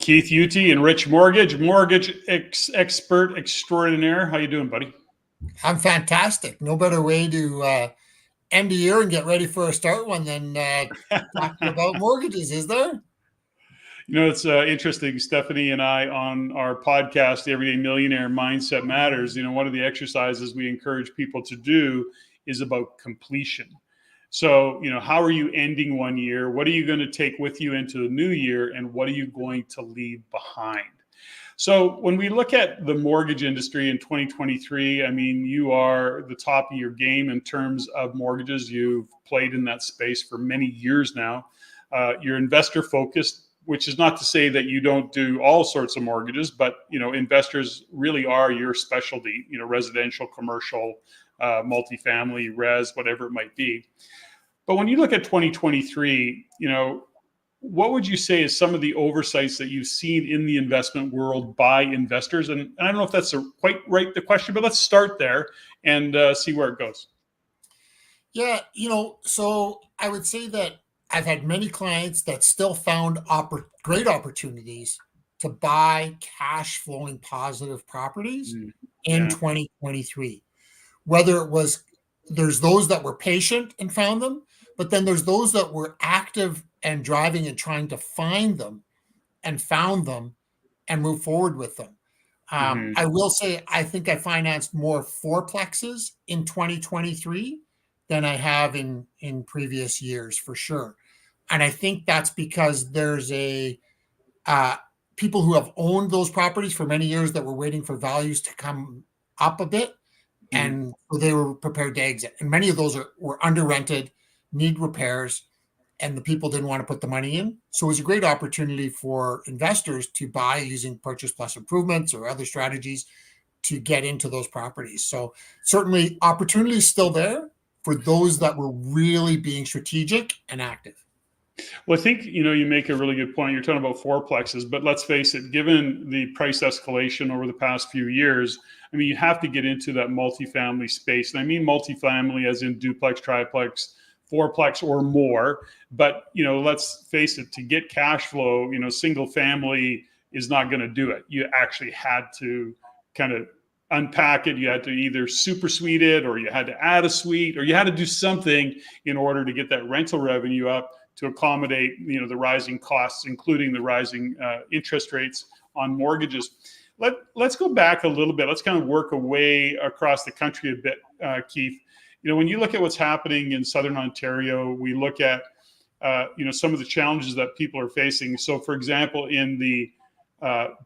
Keith Uthe, Enrich mortgage expert extraordinaire. How you doing, buddy? I'm fantastic. No better way to end the year and get ready for a start one than talking about mortgages, is there? It's interesting. Stephanie and I on our podcast, the Everyday Millionaire Mindset Matters, one of the exercises we encourage people to do is about completion. So, how are you ending one year? What are you going to take with you into the new year? And what are you going to leave behind? So when we look at the mortgage industry in 2023, I mean, you are the top of your game in terms of mortgages. You've played in that space for many years now. You're investor focused, which is not to say that you don't do all sorts of mortgages, but, investors really are your specialty, residential, commercial, multifamily, res, whatever it might be. But when you look at 2023, what would you say is some of the oversights that you've seen in the investment world by investors? And I don't know if that's quite right, the question, but let's start there and see where it goes. Yeah, so I would say that I've had many clients that still found great opportunities to buy cash flowing positive properties in 2023. Whether it was, there's those that were patient and found them, but then there's those that were active and driving and trying to find them and found them and move forward with them. I will say, I think I financed more fourplexes in 2023 than I have in previous years, for sure. And I think that's because there's people who have owned those properties for many years that were waiting for values to come up a bit. And they were prepared to exit. And many of those were under rented, need repairs, and the people didn't want to put the money in. So it was a great opportunity for investors to buy using purchase plus improvements or other strategies to get into those properties. So certainly opportunity is still there for those that were really being strategic and active. Well, I think, you make a really good point. You're talking about fourplexes, but let's face it, given the price escalation over the past few years, I mean, you have to get into that multifamily space. And I mean multifamily as in duplex, triplex, fourplex or more. But, let's face it, to get cash flow, single family is not going to do it. You actually had to kind of unpack it. You had to either super suite it, or you had to add a suite, or you had to do something in order to get that rental revenue up to accommodate, the rising costs, including the rising interest rates on mortgages. Let's go back a little bit. Let's kind of work away across the country a bit, Keith. When you look at what's happening in Southern Ontario, we look at, some of the challenges that people are facing. So, for example, in the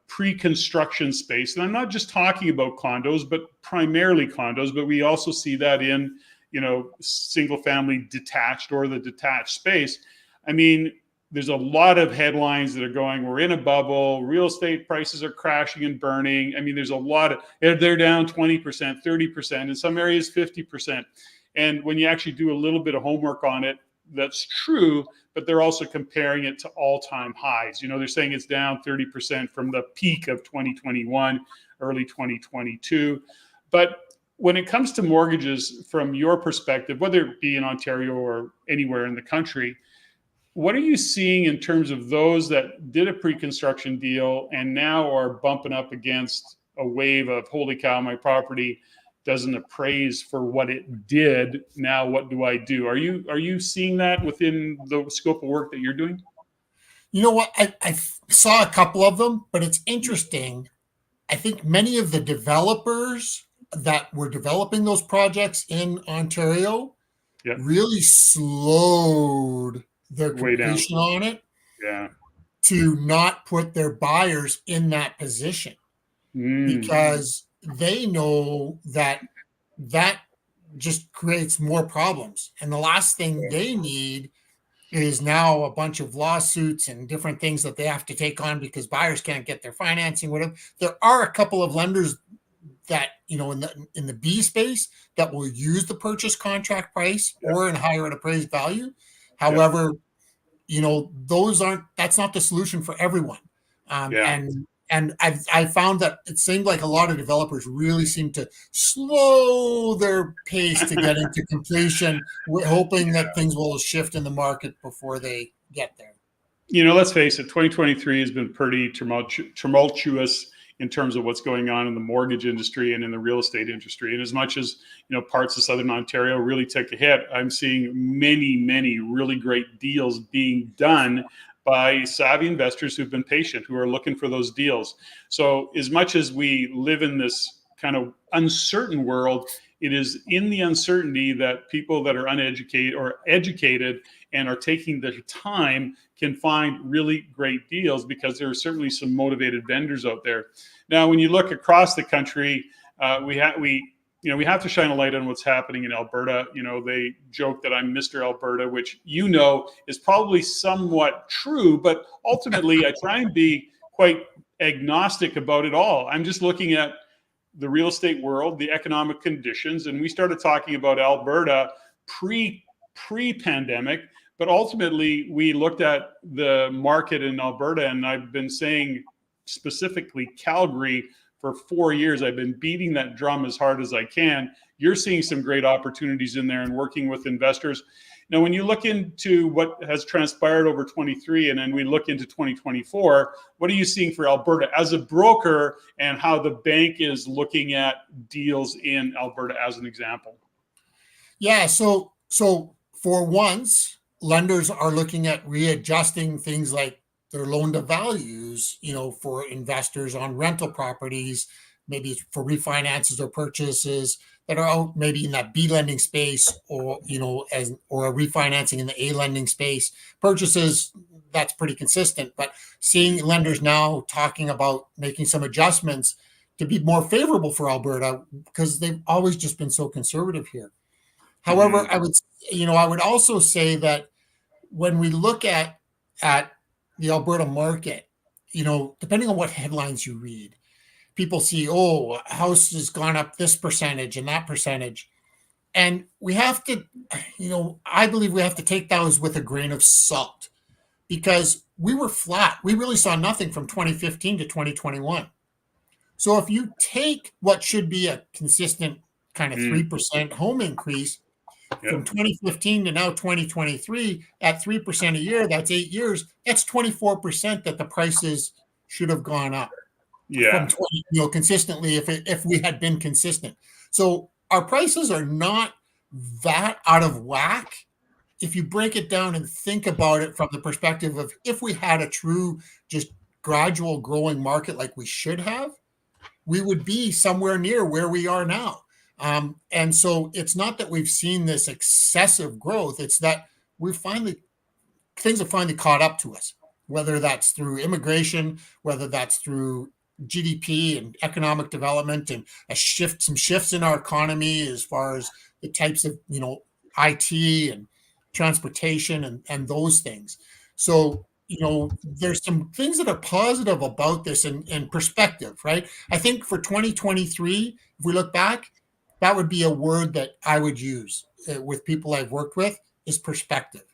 pre-construction space, and I'm not just talking about condos, but primarily condos, but we also see that in, single family detached or the detached space. I mean, there's a lot of headlines that are going, we're in a bubble, real estate prices are crashing and burning. I mean, there's a lot of, they're down 20%, 30%, in some areas 50%. And when you actually do a little bit of homework on it, that's true, but they're also comparing it to all-time highs. They're saying it's down 30% from the peak of 2021, early 2022. But when it comes to mortgages, from your perspective, whether it be in Ontario or anywhere in the country, what are you seeing in terms of those that did a pre-construction deal and now are bumping up against a wave of, holy cow, my property doesn't appraise for what it did. Now what do I do? Are you seeing that within the scope of work that you're doing? You know what? I saw a couple of them, but it's interesting. I think many of the developers that were developing those projects in Ontario really slowed their completion on it to not put their buyers in that position because they know that just creates more problems. And the last thing they need is now a bunch of lawsuits and different things that they have to take on because buyers can't get their financing, whatever. There are a couple of lenders that, in the B space that will use the purchase contract price or in higher and appraised value. However, that's not the solution for everyone. And I found that it seemed like a lot of developers really seem to slow their pace to get into completion, hoping that things will shift in the market before they get there. Let's face it, 2023 has been pretty tumultuous in terms of what's going on in the mortgage industry and in the real estate industry. And as much as, parts of Southern Ontario really took a hit, I'm seeing many really great deals being done by savvy investors who've been patient, who are looking for those deals. So as much as we live in this kind of uncertain world, it is in the uncertainty that people that are uneducated or educated and are taking their time can find really great deals, because there are certainly some motivated vendors out there. Now, when you look across the country, we have to shine a light on what's happening in Alberta. They joke that I'm Mr. Alberta, which is probably somewhat true, but ultimately I try and be quite agnostic about it all. I'm just looking at the real estate world, the economic conditions, and we started talking about Alberta pre-pandemic, but ultimately we looked at the market in Alberta, and I've been saying specifically Calgary for 4 years. I've been beating that drum as hard as I can. You're seeing some great opportunities in there and working with investors. Now, when you look into what has transpired over 23 and then we look into 2024, what are you seeing for Alberta as a broker, and how the bank is looking at deals in Alberta as an example? Yeah, so for once, lenders are looking at readjusting things like their loan to values, for investors on rental properties, maybe for refinances or purchases that are out maybe in that B lending space, or or a refinancing in the A lending space. Purchases, that's pretty consistent, but seeing lenders now talking about making some adjustments to be more favorable for Alberta, because they've always just been so conservative here. However, I would also say that when we look at the Alberta market, depending on what headlines you read, people see, a house has gone up this percentage and that percentage. And we have to, I believe we have to take those with a grain of salt, because we were flat. We really saw nothing from 2015 to 2021. So if you take what should be a consistent kind of 3% home increase, from 2015 to now 2023 at 3% a year, that's 8 years. That's 24% that the prices should have gone up. Yeah. From 20, consistently, if we had been consistent. So our prices are not that out of whack. If you break it down and think about it from the perspective of if we had a true, just gradual growing market like we should have, we would be somewhere near where we are now. And so it's not that we've seen this excessive growth. It's that things have finally caught up to us, whether that's through immigration, whether that's through GDP and economic development, and some shifts in our economy as far as the types of, IT and transportation and those things. So, there's some things that are positive about this in perspective, right? I think for 2023, if we look back, that would be a word that I would use with people I've worked with, is perspective.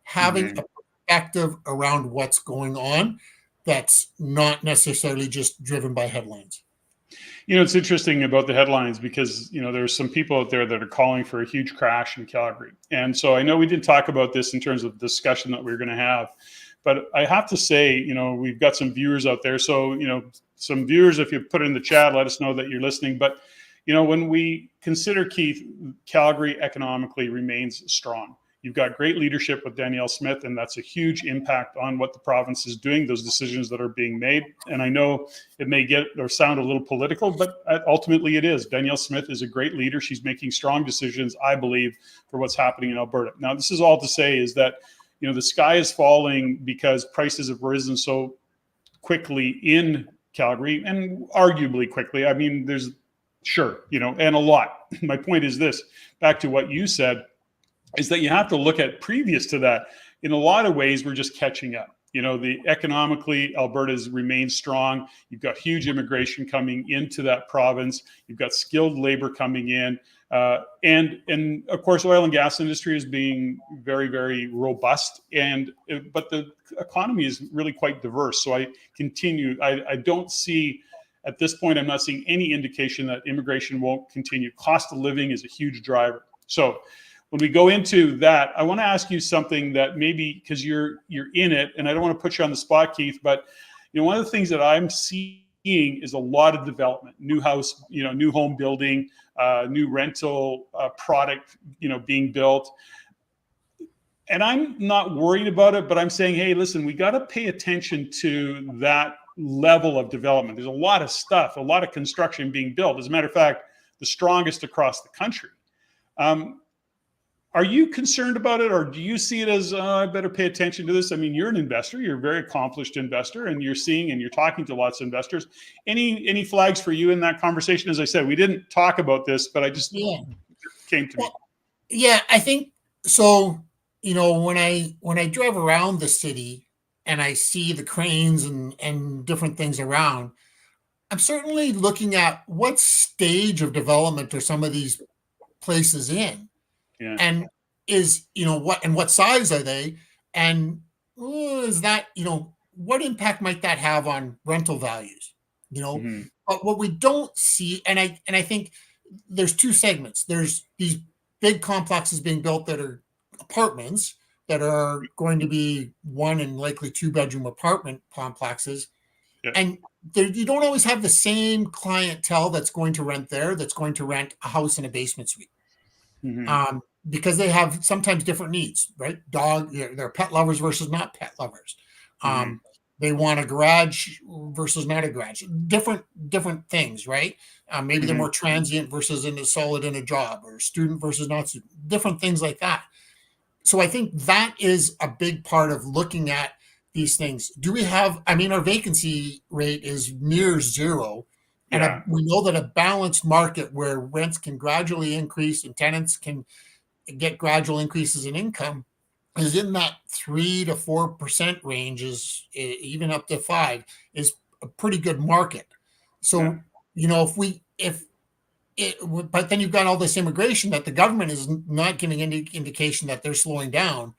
Having a perspective around what's going on that's not necessarily just driven by headlines. It's interesting about the headlines, because, there's some people out there that are calling for a huge crash in Calgary. And so I know we didn't talk about this in terms of discussion that we were going to have, but I have to say, we've got some viewers out there. So, some viewers, if you put it in the chat, let us know that you're listening. But, when we consider, Keith, Calgary economically remains strong. You've got great leadership with Danielle Smith, and that's a huge impact on what the province is doing, those decisions that are being made. And I know it may get or sound a little political, but ultimately it is. Danielle Smith is a great leader. She's making strong decisions, I believe, for what's happening in Alberta. Now, this is all to say is that, the sky is falling because prices have risen so quickly in Calgary, and arguably quickly. I mean, there's and a lot. My point is this, back to what you said, is that you have to look at previous to that. In a lot of ways, we're just catching up. The economically, Alberta's remained strong. You've got huge immigration coming into that province. You've got skilled labor coming in. And of course, oil and gas industry is being very, very robust. But the economy is really quite diverse. So I don't see, at this point, I'm not seeing any indication that immigration won't continue. Cost of living is a huge driver. So when we go into that, I want to ask you something that maybe, because you're in it, and I don't want to put you on the spot, Keith, but one of the things that I'm seeing is a lot of development, new house, new home building, new rental product, being built. And I'm not worried about it, but I'm saying, hey, listen, we got to pay attention to that level of development. There's a lot of stuff, a lot of construction being built. As a matter of fact, the strongest across the country. Are you concerned about it, or do you see it as, I better pay attention to this? I mean, you're an investor, you're a very accomplished investor, and you're seeing and you're talking to lots of investors. Any flags for you in that conversation? As I said, we didn't talk about this, but I just came to me. Yeah, I think so. When I drive around the city and I see the cranes and different things around, I'm certainly looking at what stage of development are some of these places in. Yeah. And what size are they? And is that, what impact might that have on rental values? But what we don't see, and I think there's two segments. There's these big complexes being built that are apartments that are going to be 1 and likely 2-bedroom apartment complexes. Yeah. And you don't always have the same clientele that's going to rent there, that's going to rent a house in a basement suite. Because they have sometimes different needs, right? They're pet lovers versus not pet lovers. They want a garage versus not a garage. Different things, right? Maybe they're more transient versus solid in a job, or student versus not student. Different things like that. So I think that is a big part of looking at these things. Our vacancy rate is near zero. And we know that a balanced market where rents can gradually increase and tenants can get gradual increases in income is in that 3 to 4% range, is even up to 5, is a pretty good market. So, but then you've got all this immigration that the government is not giving any indication that they're slowing down,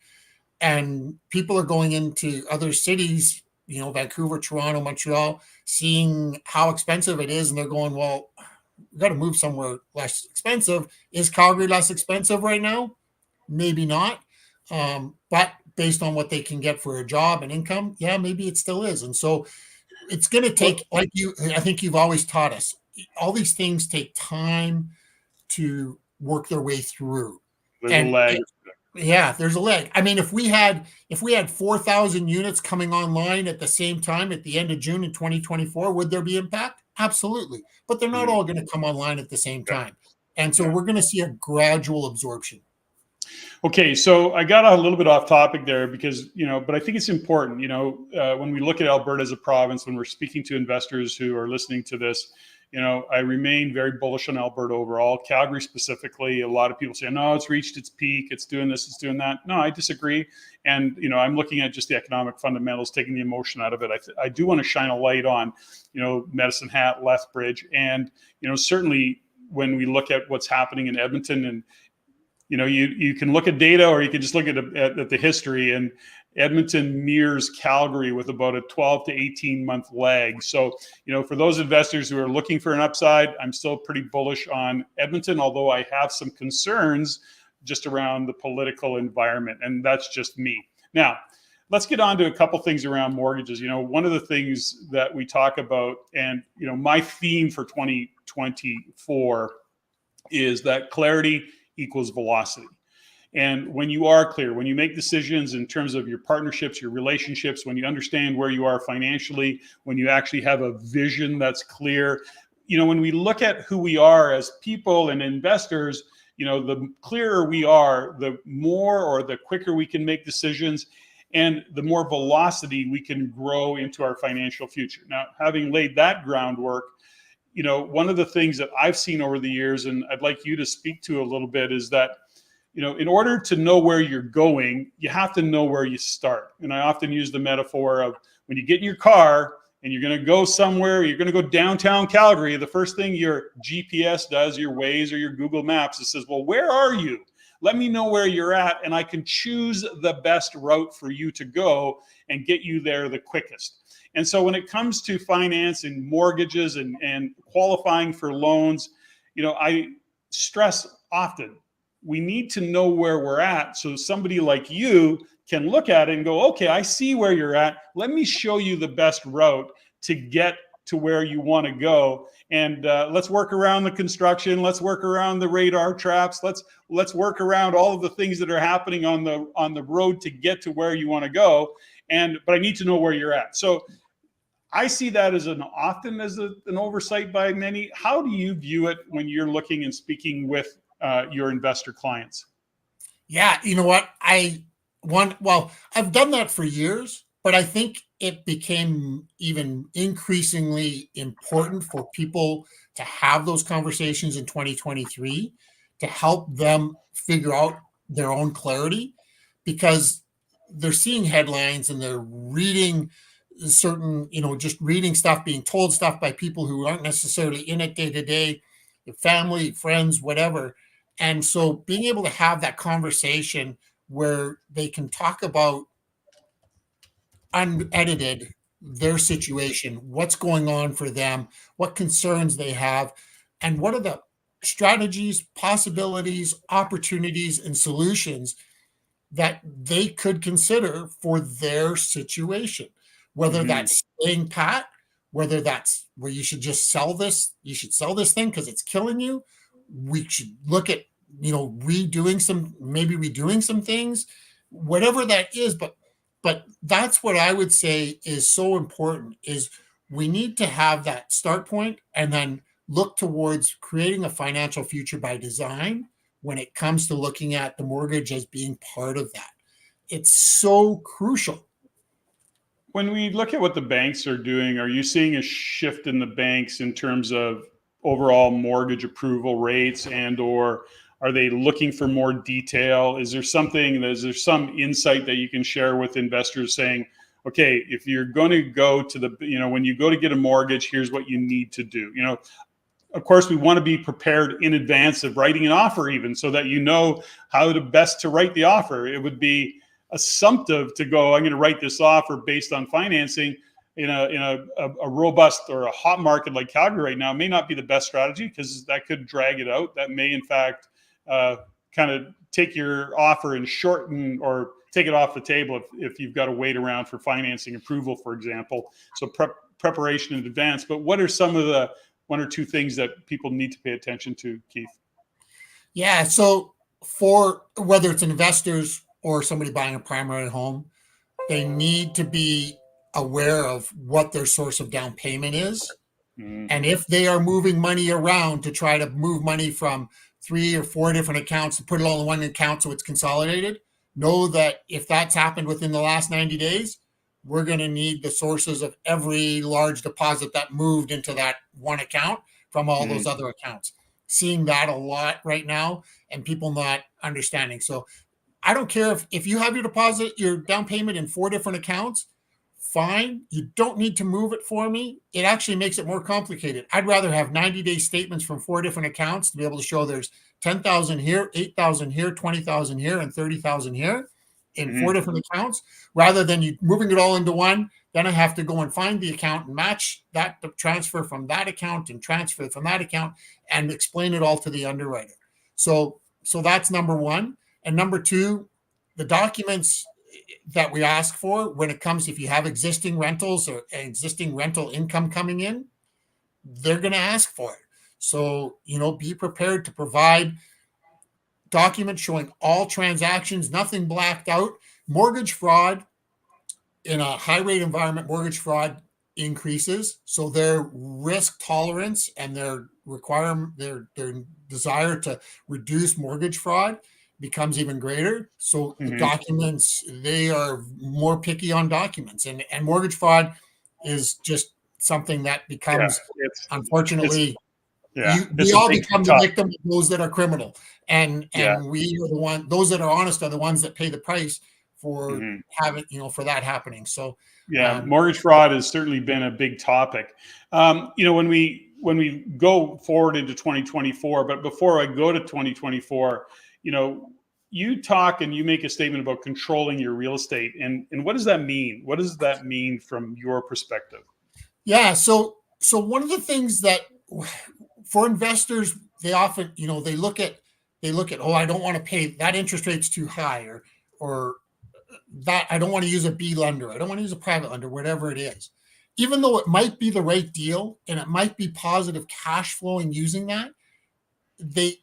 and people are going into other cities, Vancouver, Toronto, Montreal, seeing how expensive it is, and they're going, well, we've got to move somewhere less expensive. Is Calgary less expensive right now? Maybe not. But based on what they can get for a job and income, yeah, maybe it still is. And so it's going to take, I think you've always taught us, all these things take time to work their way through. There's a lag. There's a lag. I mean, if we had 4,000 units coming online at the same time at the end of June in 2024, would there be impact? Absolutely. But they're not all going to come online at the same time. And so we're going to see a gradual absorption. Okay, so I got a little bit off topic there because, but I think it's important, when we look at Alberta as a province, when we're speaking to investors who are listening to this, I remain very bullish on Alberta overall. Calgary specifically, a lot of people say, no, it's reached its peak, it's doing this, it's doing that. No, I disagree. And, I'm looking at just the economic fundamentals, taking the emotion out of it. I do want to shine a light on, Medicine Hat, Lethbridge. And, certainly when we look at what's happening in Edmonton, and, you can look at data, or you can just look at the history, and Edmonton mirrors Calgary with about a 12 to 18 month lag. So, for those investors who are looking for an upside, I'm still pretty bullish on Edmonton, although I have some concerns just around the political environment, and that's just me. Now, let's get on to a couple things around mortgages. One of the things that we talk about, and, my theme for 2024 is that clarity equals velocity. And when you are clear, when you make decisions in terms of your partnerships, your relationships, when you understand where you are financially, when you actually have a vision that's clear, when we look at who we are as people and investors, the clearer we are, the more or the quicker we can make decisions, and the more velocity we can grow into our financial future. Now, having laid that groundwork, one of the things that I've seen over the years, and I'd like you to speak to a little bit, is that, in order to know where you're going, you have to know where you start. And I often use the metaphor of when you get in your car and you're going to go somewhere, you're going to go downtown Calgary, the first thing your GPS does, your Waze or your Google Maps, it says, well, where are you? Let me know where you're at, and I can choose the best route for you to go and get you there the quickest. And so when it comes to finance and mortgages and qualifying for loans, I stress often, we need to know where we're at. So somebody like you can look at it and go, okay, I see where you're at. Let me show you the best route to get to where you want to go. And let's work around the construction. Let's work around the radar traps. Let's work around all of the things that are happening on the road to get to where you want to go. But I need to know where you're at. So I see that as an oversight by many. How do you view it when you're looking and speaking with your investor clients? Yeah, you know what? I've done that for years, but I think it became even increasingly important for people to have those conversations in 2023 to help them figure out their own clarity, because they're seeing headlines and they're reading certain, just reading stuff, being told stuff by people who aren't necessarily in it day to day, family, friends, whatever. And so being able to have that conversation where they can talk about unedited their situation, what's going on for them, what concerns they have, and what are the strategies, possibilities, opportunities, and solutions that they could consider for their situation. Whether that's staying pat, whether that's where you should just sell this, you should sell this thing because it's killing you. We should look at, redoing some things, whatever that is. But that's what I would say is so important, is we need to have that start point and then look towards creating a financial future by design when it comes to looking at the mortgage as being part of that. It's so crucial. When we look at what the banks are doing, are you seeing a shift in the banks in terms of overall mortgage approval rates, and or are they looking for more detail? Is there some insight that you can share with investors saying, okay, if you're going to go to when you go to get a mortgage, here's what you need to do? Of course, we want to be prepared in advance of writing an offer, even so that you know how to best to write the offer. It would be assumptive to go, I'm going to write this offer based on financing in a robust or a hot market like Calgary right now. May not be the best strategy, because that could drag it out. That may, in fact, kind of take your offer and shorten or take it off the table if you've got to wait around for financing approval, for example. So preparation in advance. But what are some of the one or two things that people need to pay attention to, Keith? Yeah. So for whether it's investors or somebody buying a primary home, they need to be aware of what their source of down payment is. And if they are moving money around to try to move money from 3 or 4 different accounts to put it all in one account so it's consolidated, know that if that's happened within the last 90 days, we're going to need the sources of every large deposit that moved into that one account from all those other accounts. Seeing that a lot right now, and people not understanding. So I don't care if you have your down payment in 4 different accounts, fine. You don't need to move it for me. It actually makes it more complicated. I'd rather have 90-day statements from 4 different accounts to be able to show there's 10,000 here, 8,000 here, 20,000 here, and 30,000 here in 4 different accounts, rather than you moving it all into one. Then I have to go and find the account and match that transfer from that account and transfer from that account and explain it all to the underwriter. So that's number one. And number two, the documents that we ask for when it comes, if you have existing rentals or existing rental income coming in, they're going to ask for it. So, be prepared to provide documents showing all transactions, nothing blacked out. Mortgage fraud in a high rate environment, mortgage fraud increases. So their risk tolerance and their desire to reduce mortgage fraud becomes even greater. So the documents, they are more picky on documents, and mortgage fraud is just something that becomes, unfortunately, we all become the victim of those that are criminal, and we are those that are honest are the ones that pay the price for having, for that happening. So mortgage fraud has certainly been a big topic. When we go forward into 2024, but before I go to 2024, you talk and you make a statement about controlling your real estate, and what does that mean? What does that mean from your perspective? Yeah. So one of the things that for investors, they often, they look at they look at, oh, I don't want to pay that interest rate's too high, or that I don't want to use a B lender, I don't want to use a private lender, whatever it is. Even though it might be the right deal and it might be positive cash flowing using that, they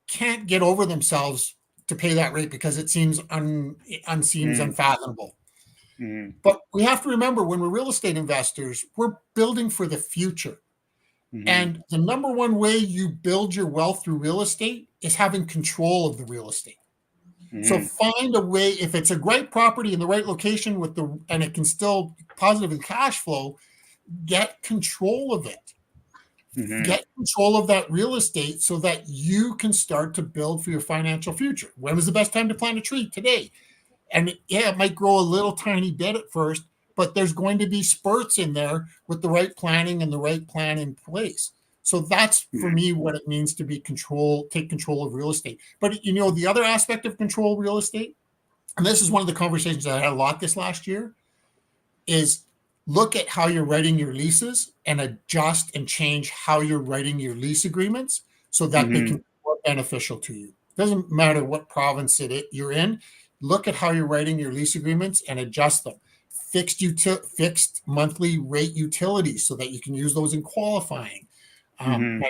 can't get over themselves to pay that rate because it seems unfathomable. Mm-hmm. But we have to remember, when we're real estate investors, we're building for the future. Mm-hmm. And the number one way you build your wealth through real estate is having control of the real estate. Mm-hmm. So find a way, if it's a great property in the right location and it can still positively cash flow, get control of it. Mm-hmm. Get control of that real estate so that you can start to build for your financial future. When was the best time to plant a tree? Today. And yeah, it might grow a little tiny bit at first, but there's going to be spurts in there with the right planning and the right plan in place. So that's, for me, what it means to take control of real estate. But the other aspect of control of real estate, and this is one of the conversations I had a lot this last year, is look at how you're writing your leases and adjust and change how you're writing your lease agreements so that they can be more beneficial to you. Doesn't matter what province you're in. Look at how you're writing your lease agreements and adjust them. Fixed monthly rate utilities so that you can use those in qualifying. And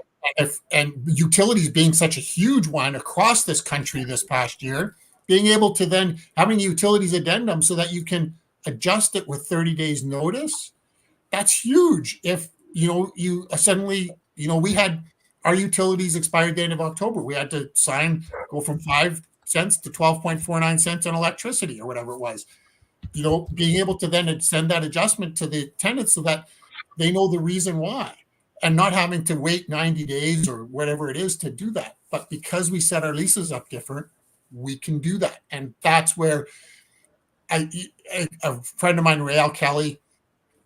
utilities being such a huge one across this country this past year, being able to then having utilities addendum so that you can adjust it with 30 days notice, that's huge. If you suddenly, we had our utilities expired the end of October. We had to go from 5 cents to 12.49 cents on electricity or whatever it was. Being able to then send that adjustment to the tenants so that they know the reason why, and not having to wait 90 days or whatever it is to do that. But because we set our leases up different, we can do that. And that's where a friend of mine, Rael Kelly,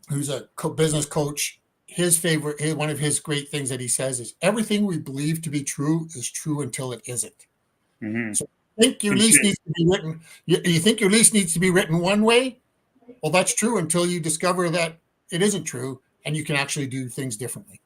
who's a business coach, one of his great things that he says is, everything we believe to be true is true until it isn't. Mm-hmm. So you think your lease needs to be written, you think your lease needs to be written one way? Well, that's true until you discover that it isn't true and you can actually do things differently.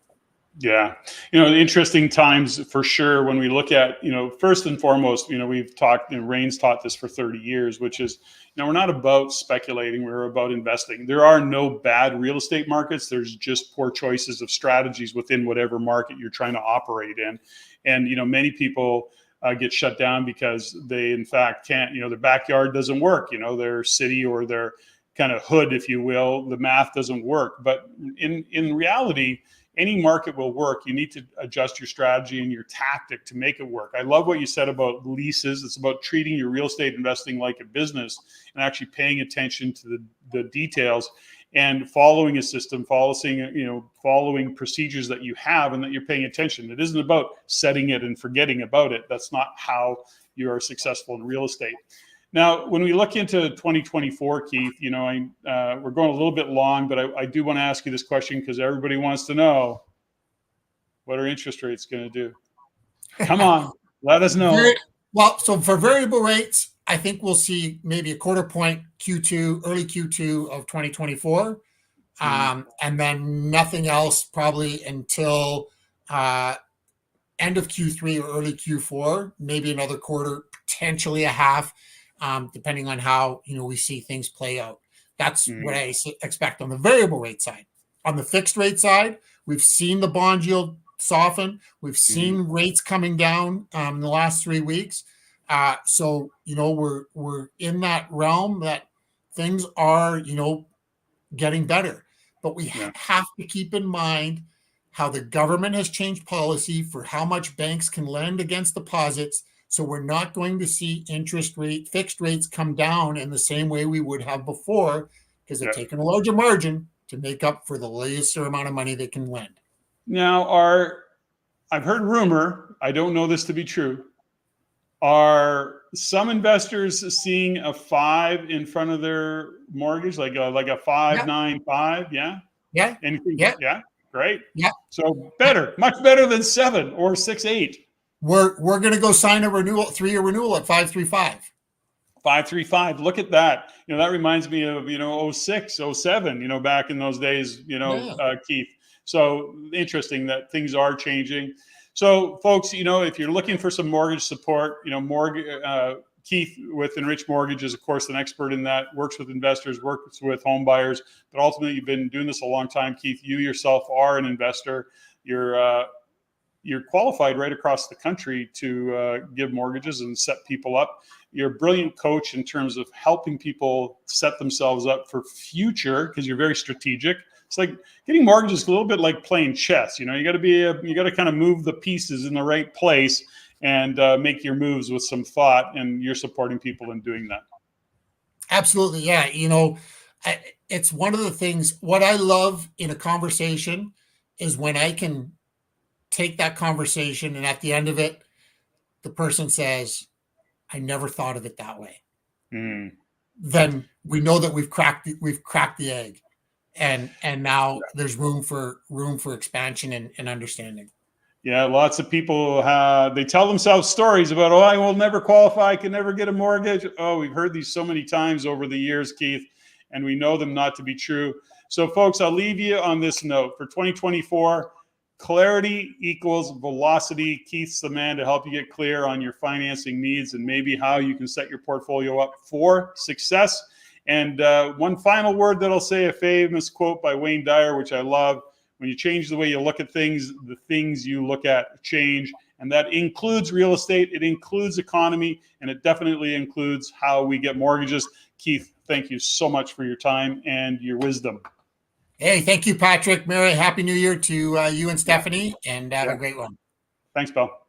Yeah. Interesting times for sure when we look at, first and foremost, we've talked, REIN's taught this for 30 years, which is, we're not about speculating, we're about investing. There are no bad real estate markets. There's just poor choices of strategies within whatever market you're trying to operate in. And, many people get shut down because they, in fact, can't, their backyard doesn't work, their city or their kind of hood, if you will, the math doesn't work. But in reality, any market will work. You need to adjust your strategy and your tactic to make it work. I love what you said about leases. It's about treating your real estate investing like a business and actually paying attention to the details and following a system, following procedures that you have and that you're paying attention. It isn't about setting it and forgetting about it. That's not how you are successful in real estate. Now, when we look into 2024, Keith, we're going a little bit long, but I do want to ask you this question because everybody wants to know, what are interest rates going to do? Come on, let us know. So for variable rates, I think we'll see maybe a quarter point early Q2 of 2024. And then nothing else probably until end of Q3 or early Q4, maybe another quarter, potentially a half. Depending on how we see things play out. That's what I expect on the variable rate side. On the fixed rate side, we've seen the bond yield soften. We've seen rates coming down in the last 3 weeks. So we're in that realm that things are getting better. But we have to keep in mind how the government has changed policy for how much banks can lend against deposits. So we're not going to see fixed rates come down in the same way we would have before, because they're taking a larger margin to make up for the lesser amount of money they can lend. Now, I've heard rumor, I don't know this to be true, are some investors seeing a 5 in front of their mortgage, like a 5.95? Yeah. Yeah. Anything? Yeah. Great. Yeah. So much better than 7 or 6.8. We're going to go sign a 3-year renewal at 5.35. 5.35. Look at that. That reminds me of 06, 07. Back in those days. Keith. So interesting that things are changing. So, folks, if you're looking for some mortgage support, Keith with Enrich Mortgage is, of course, an expert in that, works with investors, works with home buyers, but ultimately you've been doing this a long time. Keith, you yourself are an investor. You're qualified right across the country to give mortgages and set people up. You're a brilliant coach in terms of helping people set themselves up for future, because you're very strategic. It's like getting mortgages is a little bit like playing chess. You got to kind of move the pieces in the right place and make your moves with some thought, and you're supporting people in doing that. Absolutely. Yeah. It's one of the things, what I love in a conversation is when I can take that conversation and at the end of it, the person says, I never thought of it that way. Then we know that we've cracked the egg. And now there's room for expansion and understanding. Yeah, lots of people they tell themselves stories about, I will never qualify, I can never get a mortgage. Oh, we've heard these so many times over the years, Keith, and we know them not to be true. So, folks, I'll leave you on this note. For 2024, clarity equals velocity. Keith's the man to help you get clear on your financing needs and maybe how you can set your portfolio up for success. And one final word that I'll say, a famous quote by Wayne Dyer, which I love: when you change the way you look at things, the things you look at change. And that includes real estate, it includes economy, and it definitely includes how we get mortgages. Keith, thank you so much for your time and your wisdom. Hey, thank you, Patrick. Merry Happy New Year to you and Stephanie, and have a great one. Thanks, pal.